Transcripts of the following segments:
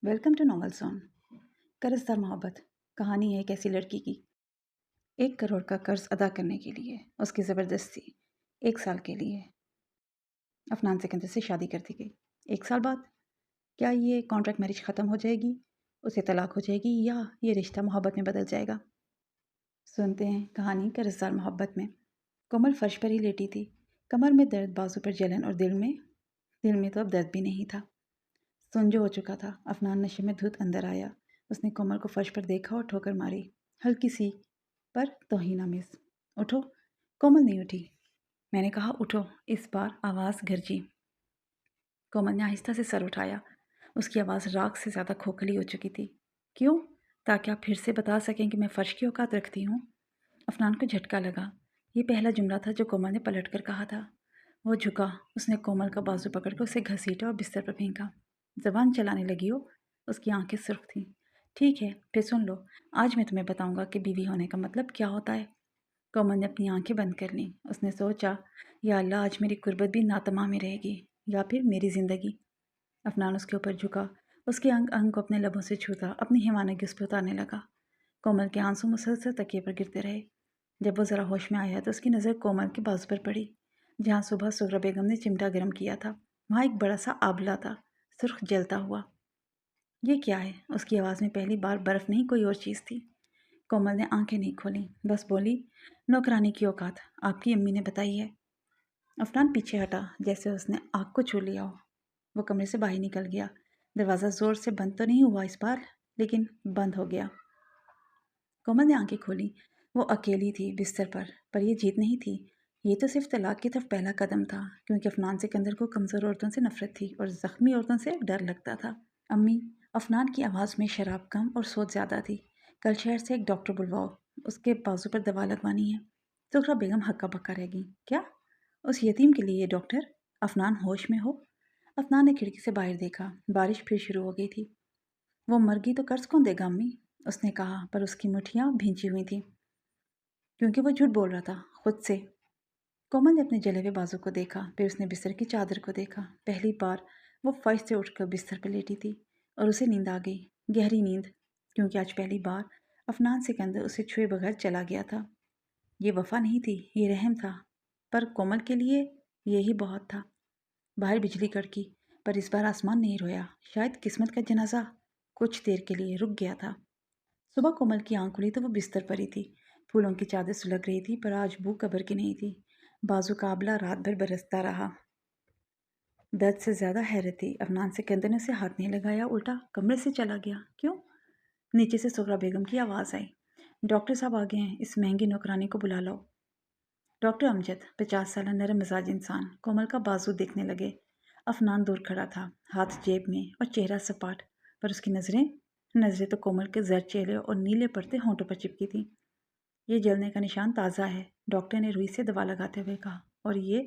Welcome to novel zone. कर्जदार मोहब्बत। कहानी है एक ऐसी लड़की की। 1 करोड़ का कर्ज अदा करने के लिए उसकी ज़बरदस्ती 1 साल के लिए अफनान सिकंदर से शादी कर दी गई। 1 साल बाद क्या ये कॉन्ट्रैक्ट मैरिज ख़त्म हो जाएगी, उसे तलाक हो जाएगी, या ये रिश्ता मोहब्बत में बदल जाएगा? सुनते हैं कहानी कर्जदार मोहब्बत में। कोमल फर्श पर ही लेटी थी। कमर में दर्द, बाजू पर जलन और दिल में तो अब दर्द भी नहीं था। संजो हो चुका था। अफनान नशे में धुत अंदर आया। उसने कोमल को फर्श पर देखा और ठोकर मारी, हल्की सी पर तौहीन-आमेज़। उठो। कोमल नहीं उठी। मैंने कहा उठो। इस बार आवाज़ गरजी। कोमल ने आहिस्ता से सर उठाया। उसकी आवाज़ राख से ज़्यादा खोखली हो चुकी थी। क्यों? ताकि आप फिर से बता सकें कि मैं फ़र्श की औकात रखती हूँ। अफनान को झटका लगा। ये पहला जुमला था जो कोमल ने पलट कर कहा था। वो झुका। उसने कोमल का बाजू पकड़कर उसे घसीटा और बिस्तर पर फेंका। ज़बान चलाने लगी हो। उसकी आंखें सुर्ख थीं। ठीक है, फिर सुन लो। आज मैं तुम्हें बताऊंगा कि बीवी होने का मतलब क्या होता है। कोमल ने अपनी आंखें बंद कर लीं। उसने सोचा, या अल्लाह, आज मेरी कुर्बत भी नातमा में रहेगी, या फिर मेरी ज़िंदगी। अफनान उसके ऊपर झुका। उसके अंग अंग को अपने लबों से छूता, अपनी हिमानगी उस पर उतारने लगा। कोमल के आंसू मुसलसल तकिए पर गिरते रहे। जब वो ज़रा होश में आया तो उसकी नज़र कोमल के बाजू पर पड़ी, जहाँ सुबह सुगरा बेगम ने चिमटा गर्म किया था। वहाँ एक बड़ा सा आबला था, सुर्ख जलता हुआ। ये क्या है? उसकी आवाज़ में पहली बार बर्फ़ नहीं, कोई और चीज़ थी। कोमल ने आंखें नहीं खोलीं, बस बोली, नौकरानी की औकात आपकी अम्मी ने बताई है। अफनान पीछे हटा, जैसे उसने आग को छू लिया हो। वो कमरे से बाहर निकल गया। दरवाज़ा ज़ोर से बंद तो नहीं हुआ इस बार, लेकिन बंद हो गया। कोमल ने आंखें खोली। वो अकेली थी बिस्तर पर यह जीत नहीं थी। ये तो सिर्फ तलाक की तरफ पहला कदम था, क्योंकि अफनान सिकंदर को कमज़ोर औरतों से नफरत थी और ज़ख्मी औरतों से डर लगता था। अम्मी, अफनान की आवाज़ में शराब कम और सोच ज़्यादा थी। कल शहर से एक डॉक्टर बुलवाओ, उसके बाजू पर दवा लगवानी है। ज़ुहरा बेगम हक्का बक्का रह गई। क्या? उस यतीम के लिए ये डॉक्टर? अफनान होश में हो? अफनान ने खिड़की से बाहर देखा। बारिश फिर शुरू हो गई थी। वो मर गई तो कर्ज कौन देगा अम्मी? उसने कहा, पर उसकी मुठ्ठियाँ भींची हुई थीं, क्योंकि वो झूठ बोल रहा था खुद से। कोमल ने अपने जले हुए बाजू को देखा, फिर उसने बिस्तर की चादर को देखा। पहली बार वो फर्श से उठकर बिस्तर पर लेटी थी और उसे नींद आ गई, गहरी नींद, क्योंकि आज पहली बार अफनान सिकंदर उसे छुए बगैर चला गया था। ये वफा नहीं थी, ये रहम था, पर कोमल के लिए यही बहुत था। बाहर बिजली कड़की, पर इस बार आसमान नहीं रोया। शायद किस्मत का जनाजा कुछ देर के लिए रुक गया था। सुबह कोमल की आंख खुली तो वो बिस्तर पर ही थी। फूलों की चादर सुलग रही थी, पर आज बू कब्र की नहीं थी। बाजू का आबला रात भर बरसता रहा। दर्द से ज़्यादा हैरत थी। अफनान सिकंदर ने उसे हाथ नहीं लगाया, उल्टा कमरे से चला गया। क्यों? नीचे से सुगरा बेगम की आवाज़ आई। डॉक्टर साहब आ गए हैं, इस महंगी नौकरानी को बुला लो। डॉक्टर अमजद, 50 साल नरम मिजाज इंसान, कोमल का बाजू देखने लगे। अफनान दूर खड़ा था, हाथ जेब में और चेहरा सपाट, पर उसकी नज़रें तो कोमल के जर्द चेहरे और नीले पड़ते होंठों पर चिपकी थी। ये जलने का निशान ताज़ा है, डॉक्टर ने रुई से दवा लगाते हुए कहा। और ये?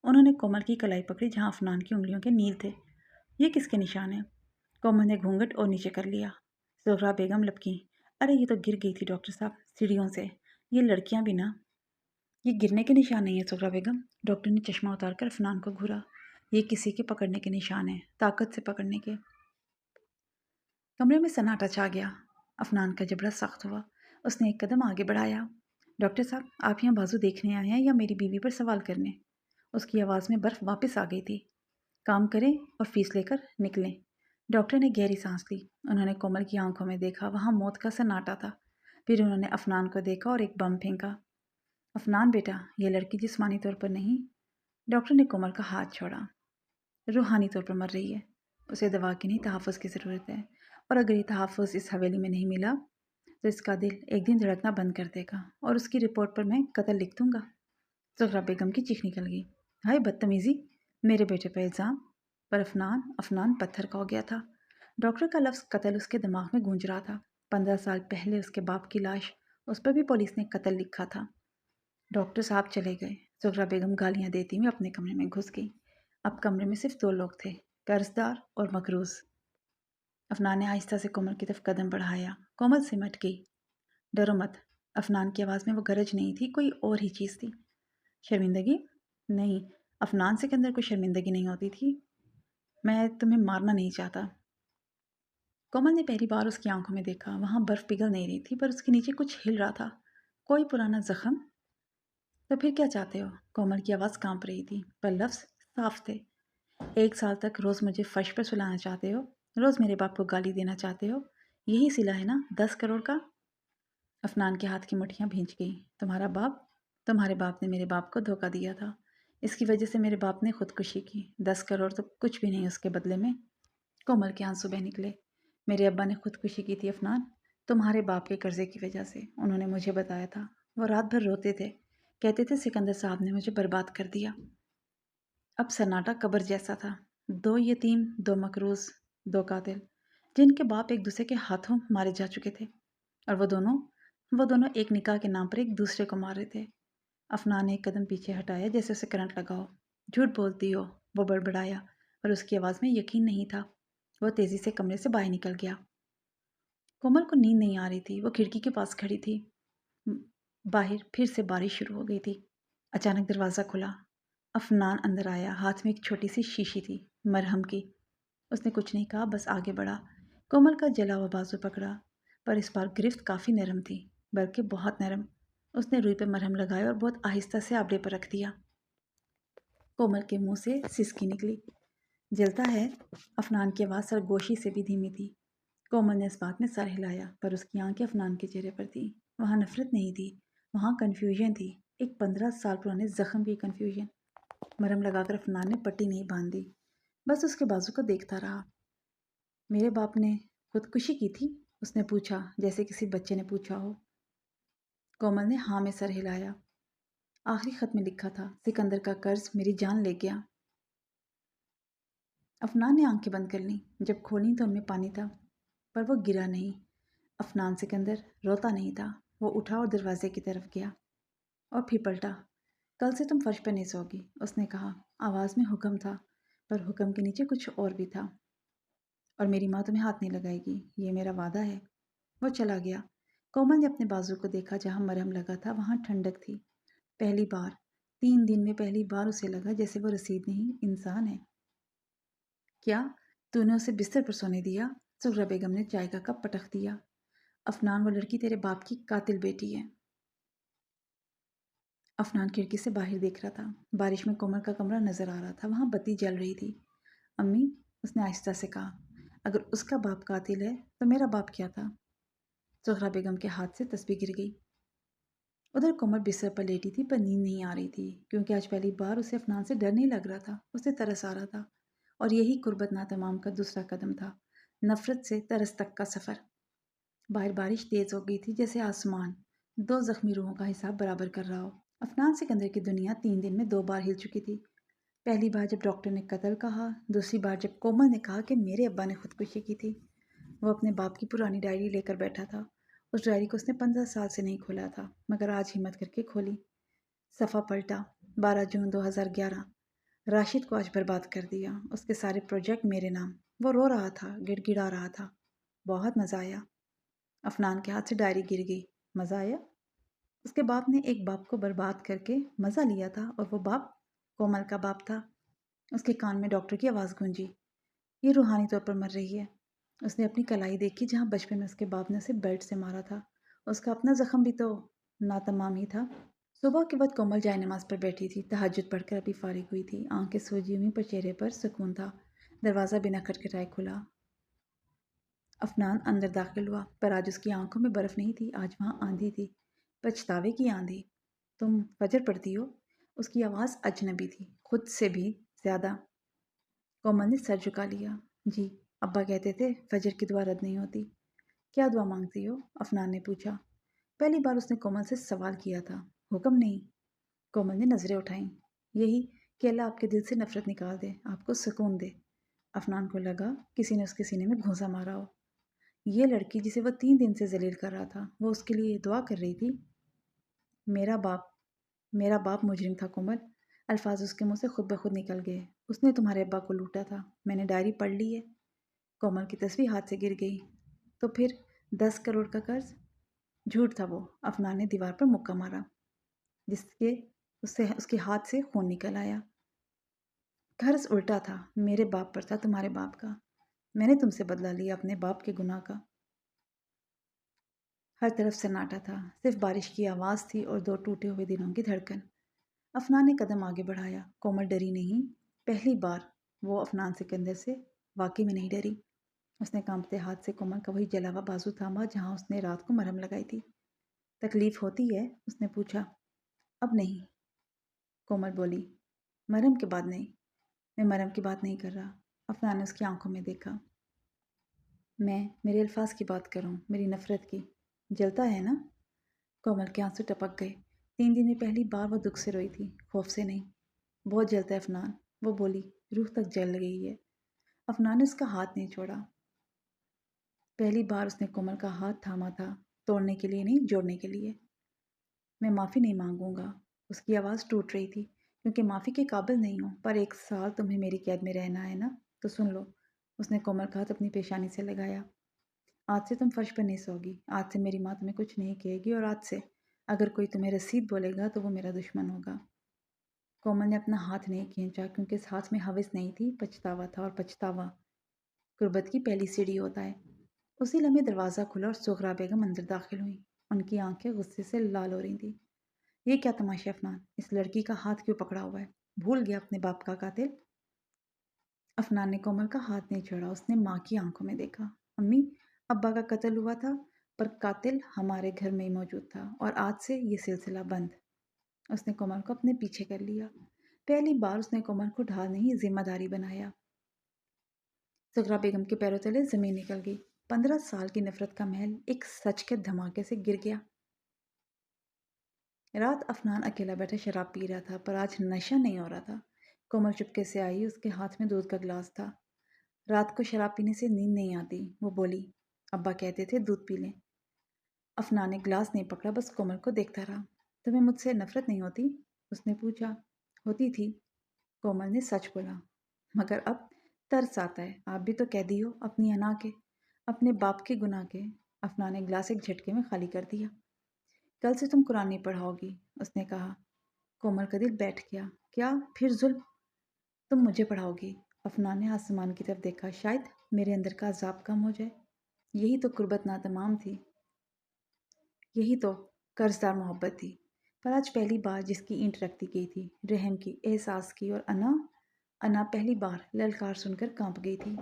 उन्होंने कोमल की कलाई पकड़ी, जहाँ अफनान की उंगलियों के नील थे। ये किसके निशान है? कोमल ने घूंघट और नीचे कर लिया। ज़ोहरा बेगम लपकी। अरे ये तो गिर गई थी डॉक्टर साहब, सीढ़ियों से। ये लड़कियां भी ना। ये गिरने के निशान नहीं है ज़ोहरा बेगम। डॉक्टर ने चश्मा उतारकर अफनान को घूरा। ये किसी के पकड़ने के निशान है, ताकत से पकड़ने के। कमरे में सन्नाटा छा गया। अफनान का जबड़ा सख्त हुआ। उसने एक कदम आगे बढ़ाया। डॉक्टर साहब, आप यहाँ बाजू देखने आए हैं या मेरी बीवी पर सवाल करने? उसकी आवाज़ में बर्फ़ वापस आ गई थी। काम करें और फीस लेकर निकलें। डॉक्टर ने गहरी सांस ली। उन्होंने कोमल की आंखों में देखा, वहाँ मौत का सन्नाटा था। फिर उन्होंने अफनान को देखा और एक बम फेंका। अफनान बेटा, ये लड़की जिस्मानी तौर पर नहीं। डॉक्टर ने कोमल का हाथ छोड़ा। रूहानी तौर पर मर रही है। उसे दवा की नहीं, तहफ़्फ़ुज़ की ज़रूरत है। और अगर ये तहफ़्फ़ुज़ इस हवेली में नहीं मिला तो इसका दिल एक दिन धड़कना बंद कर देगा, और उसकी रिपोर्ट पर मैं कत्ल लिख दूंगा। ज़ुहरा बेगम की चीख निकल गई। हाय बदतमीज़ी! मेरे बेटे पर इल्ज़ाम! पर अफनान पत्थर का हो गया था। डॉक्टर का लफ्ज़ कत्ल उसके दिमाग में गूंज रहा था। 15 साल पहले उसके बाप की लाश, उस पर भी पुलिस ने कत्ल लिखा था। डॉक्टर साहब चले गए। ज़ुहरा बेगम गालियाँ देती हुई अपने कमरे में घुस गई। अब कमरे में सिर्फ 2 लोग थे, कर्जदार और मकरूज़। अफनान ने आहिस्ता से कोमल की तरफ कदम बढ़ाया। कोमल सिमट गई। डरो मत। अफनान की आवाज़ में वो गरज नहीं थी, कोई और ही चीज़ थी। शर्मिंदगी? नहीं, अफनान सिकंदर को शर्मिंदगी नहीं होती थी। मैं तुम्हें मारना नहीं चाहता। कोमल ने पहली बार उसकी आंखों में देखा। वहाँ बर्फ पिघल नहीं रही थी, पर उसके नीचे कुछ हिल रहा था। कोई पुराना जख्म? तो फिर क्या चाहते हो? कोमल की आवाज़ कांप रही थी, पर लफ्ज़ साफ थे। 1 साल तक रोज़ मुझे फर्श पर सुलाना चाहते हो, रोज़ मेरे बाप को गाली देना चाहते हो। यही सिला है ना 10 करोड़ का? अफनान के हाथ की मुट्ठियाँ भींच गईं। तुम्हारे बाप ने मेरे बाप को धोखा दिया था। इसकी वजह से मेरे बाप ने खुदकुशी की। 10 करोड़ तो कुछ भी नहीं उसके बदले में। कोमल के आंसू बह निकले। मेरे अब्बा ने खुदकुशी की थी अफनान, तुम्हारे बाप के कर्जे की वजह से। उन्होंने मुझे बताया था। वो रात भर रोते थे, कहते थे सिकंदर साहब ने मुझे बर्बाद कर दिया। अब सन्नाटा कब्र जैसा था। 2 यतीम, 2 मकरूज, 2 कातिल, जिनके बाप एक दूसरे के हाथों मारे जा चुके थे। और वो दोनों एक निकाह के नाम पर एक दूसरे को मार रहे थे। अफनान ने एक कदम पीछे हटाया, जैसे उसे करंट लगा हो। झूठ बोलती हो, वो बड़बड़ाया, पर उसकी आवाज़ में यकीन नहीं था। वो तेज़ी से कमरे से बाहर निकल गया। कोमल को नींद नहीं आ रही थी। वो खिड़की के पास खड़ी थी। बाहर फिर से बारिश शुरू हो गई थी। अचानक दरवाज़ा खुला। अफनान अंदर आया। हाथ में एक छोटी सी शीशी थी, मरहम की। उसने कुछ नहीं कहा, बस आगे बढ़ा। कोमल का जला हुआ बाजू पकड़ा, पर इस बार गिरफ्त काफ़ी नरम थी, बल्कि बहुत नरम। उसने रुई पे मरहम लगाया और बहुत आहिस्ता से आबड़े पर रख दिया। कोमल के मुंह से सिसकी निकली। जलता है? अफनान की आवाज़ सरगोशी से भी धीमी थी। कोमल ने इस बात में सर हिलाया, पर उसकी आंखें अफनान के चेहरे पर थी। वहाँ नफरत नहीं थी, वहाँ कन्फ्यूजन थी। एक 15 साल पुराने जख्म की कन्फ्यूजन। मरहम लगाकर अफनान ने पट्टी नहीं बांध दी, बस उसके बाजू को देखता रहा। मेरे बाप ने खुदकुशी की थी? उसने पूछा, जैसे किसी बच्चे ने पूछा हो। कोमल ने हाँ में सर हिलाया। आखिरी खत में लिखा था, सिकंदर का कर्ज मेरी जान ले गया। अफनान ने आंखें बंद कर लीं। जब खोली तो उनमें पानी था, पर वो गिरा नहीं। अफनान सिकंदर रोता नहीं था। वो उठा और दरवाजे की तरफ गया, और फिर पलटा। कल से तुम फर्श पर नहीं सोगी, उसने कहा। आवाज़ में हुक्म था, पर हुक्म के नीचे कुछ और भी था। और मेरी माँ तुम्हें हाथ नहीं लगाएगी, ये मेरा वादा है। वो चला गया। कोमल ने अपने बाजू को देखा। जहाँ मरहम लगा था वहाँ ठंडक थी। पहली बार 3 दिन में पहली बार उसे लगा जैसे वो रसीद नहीं, इंसान है। क्या तूने उसे बिस्तर पर सोने दिया? सुगरा बेगम ने चाय का कप पटक दिया। अफनान, वो लड़की तेरे बाप की कातिल बेटी है। अफनान खिड़की से बाहर देख रहा था। बारिश में कोमल का कमरा नजर आ रहा था। वहाँ बत्ती जल रही थी। अम्मी, उसने आहिस्ता से कहा, अगर उसका बाप कातिल है तो मेरा बाप क्या था? सुगरा बेगम के हाथ से तस्बीह गिर गई। उधर कोमल बिस्तर पर लेटी थी, पर नींद नहीं आ रही थी, क्योंकि आज पहली बार उसे अफनान से डर नहीं लग रहा था, उसे तरस आ रहा था। और यही कुर्बत नातमाम का दूसरा कदम था, नफरत से तरस तक का सफ़र। बाहर बारिश तेज हो गई थी, जैसे आसमान 2 जख्मी रूहों का हिसाब बराबर कर रहा हो। अफनान सिकंदर की दुनिया 3 दिन में 2 बार हिल चुकी थी। पहली बार जब डॉक्टर ने कत्ल कहा, दूसरी बार जब कोमल ने कहा कि मेरे अब्बा ने खुदकुशी की थी। वो अपने बाप की पुरानी डायरी लेकर बैठा था। उस डायरी को उसने 15 साल से नहीं खोला था, मगर आज हिम्मत करके खोली। सफ़ा पलटा। 12 जून 2011। राशिद को आज बर्बाद कर दिया, उसके सारे प्रोजेक्ट मेरे नाम। वो रो रहा था, गिड़गिड़ा रहा था। बहुत मज़ा आया। अफनान के हाथ से डायरी गिर गई। मज़ा आया? उसके बाप ने एक बाप को बर्बाद करके मज़ा लिया था, और वो बाप कोमल का बाप था। उसके कान में डॉक्टर की आवाज़ गूंजी, ये रूहानी तौर पर मर रही है। उसने अपनी कलाई देखी, जहाँ बचपन में उसके बाप ने उसे बेल्ट से मारा था। उसका अपना जख्म भी तो नातमाम ही था। सुबह के बाद कोमल जाए नमाज पर बैठी थी। तहज्जुद पढ़कर अभी फारिग हुई थी। आंखें सूजी हुई, पर चेहरे पर सुकून था। दरवाज़ा बिना खटखटाए खुला। अफनान अंदर दाखिल हुआ, पर आज उसकी आंखों में बर्फ़ नहीं थी। आज वहाँ आंधी थी, पछतावे की आंधी। तुम फजर पढ़ती हो? उसकी आवाज़ अजनबी थी, खुद से भी ज़्यादा। कोमल ने सर झुका लिया। जी, अब्बा कहते थे फजर की दुआ रद्द नहीं होती। क्या दुआ मांगती हो? अफनान ने पूछा। पहली बार उसने कोमल से सवाल किया था। हुक्म नहीं। कोमल ने नज़रें उठाईं। यही कि अल्लाह आपके दिल से नफरत निकाल दे, आपको सुकून दे। अफनान को लगा किसी ने उसके सीने में घूंसा मारा हो। ये लड़की जिसे वह 3 दिन से जलील कर रहा था, वो उसके लिए दुआ कर रही थी। मेरा बाप मेरा बाप मुजरिम था कोमल। अल्फाज उसके मुंह से खुद ब खुद निकल गए। उसने तुम्हारे अब्बा को लूटा था। मैंने डायरी पढ़ ली है। कोमल की तस्वीर हाथ से गिर गई। तो फिर 10 करोड़ का कर्ज? झूठ था वो। अफनान ने दीवार पर मुक्का मारा, जिसके उससे उसके हाथ से खून निकल आया। कर्ज उल्टा था, मेरे बाप पर था, तुम्हारे बाप का। میں نے تم سے بدلا لیا اپنے باپ کے گناہ کا۔ ہر طرف سناٹا تھا، صرف بارش کی آواز تھی اور دو ٹوٹے ہوئے دنوں کی دھڑکن۔ افنان نے قدم آگے بڑھایا۔ کومل ڈری نہیں۔ پہلی بار وہ افنان سکندر سے واقعی میں نہیں ڈری۔ اس نے کانپتے ہاتھ سے کومل کا وہی جلا ہوا بازو تھاما جہاں اس نے رات کو مرہم لگائی تھی۔ تکلیف ہوتی ہے؟ اس نے پوچھا۔ اب نہیں، کومل بولی۔ مرہم کے بعد نہیں۔ میں مرہم کی بات نہیں کر رہا۔ افنان نے اس کی آنکھوں میں دیکھا۔ میں میرے الفاظ کی بات کروں، میری نفرت کی۔ جلتا ہے نا؟ کومل کے آنسو ٹپک گئے۔ 3 دن میں پہلی بار وہ دکھ سے روئی تھی، خوف سے نہیں۔ بہت جلتا ہے افنان، وہ بولی۔ روح تک جل گئی ہے۔ افنان نے اس کا ہاتھ نہیں چھوڑا۔ پہلی بار اس نے کومل کا ہاتھ تھاما تھا، توڑنے کے لیے نہیں، جوڑنے کے لیے۔ میں معافی نہیں مانگوں گا۔ اس کی آواز ٹوٹ رہی تھی۔ کیونکہ معافی کے قابل نہیں ہوں، پر 1 سال تمہیں میری قید میں رہنا ہے نا، تو سن لو۔ اس نے کومل کا ہاتھ اپنی پیشانی سے لگایا۔ آج سے تم فرش پر نہیں سوگی۔ آج سے میری ماں تمہیں کچھ نہیں کہے گی، اور آج سے اگر کوئی تمہیں رسید بولے گا تو وہ میرا دشمن ہوگا۔ کومل نے اپنا ہاتھ نہیں کھینچا کیونکہ اس ہاتھ میں ہوس نہیں تھی، پچھتاوا تھا، اور پچھتاوا غربت کی پہلی سیڑھی ہوتا ہے۔ اسی لمحے دروازہ کھلا اور سغرا بیگم اندر داخل ہوئی۔ ان کی آنکھیں غصے سے لال ہو رہی تھیں۔ یہ کیا تماشا افنان؟ اس لڑکی کا ہاتھ کیوں پکڑا ہوا ہے؟ بھول گیا اپنے باپ کا قاتل؟ افنان نے کومل کا ہاتھ نہیں چھوڑا۔ اس نے ماں کی آنکھوں میں دیکھا۔ امی، ابا کا قتل ہوا تھا، پر قاتل ہمارے گھر میں ہی موجود تھا، اور آج سے یہ سلسلہ بند۔ اس نے کومل کو اپنے پیچھے کر لیا۔ پہلی بار اس نے کومل کو ڈھال نہیں، ذمہ داری بنایا۔ سغرا بیگم کے پیروں تلے زمین نکل گئی۔ 15 سال کی نفرت کا محل ایک سچ کے دھماکے سے گر گیا۔ رات افنان اکیلا بیٹھا شراب پی رہا تھا، پر آج نشہ نہیں ہو رہا تھا۔ کومل چپکے سے آئی، اس کے ہاتھ میں دودھ کا گلاس تھا۔ رات کو شراب پینے سے نیند نہیں آتی، وہ بولی۔ ابا کہتے تھے دودھ پی لیں۔ افنان نے گلاس نہیں پکڑا، بس کومل کو دیکھتا رہا۔ تمہیں مجھ سے نفرت نہیں ہوتی؟ اس نے پوچھا۔ ہوتی تھی، کومل نے سچ بولا، مگر اب ترس آتا ہے۔ آپ بھی تو قیدی ہو، اپنی انا کے، اپنے باپ کے گناہ کے۔ افنان نے گلاس ایک جھٹکے میں خالی کر دیا۔ کل سے تم قرآن نہیں پڑھاؤ گی، اس نے کہا۔ کومل کا دل بیٹھ گیا۔ کیا پھر ظلم؟ تم مجھے پڑھاؤ گی؟ افنان نے آسمان کی طرف دیکھا۔ شاید میرے اندر کا عذاب کم ہو جائے۔ یہی تو قربت ناتمام تھی، یہی تو قرض دار محبت تھی۔ پر آج پہلی بار جس کی اینٹ رکھتی گئی تھی، رحم کی، احساس کی، اور انا پہلی بار للکار سن کر کانپ گئی تھی۔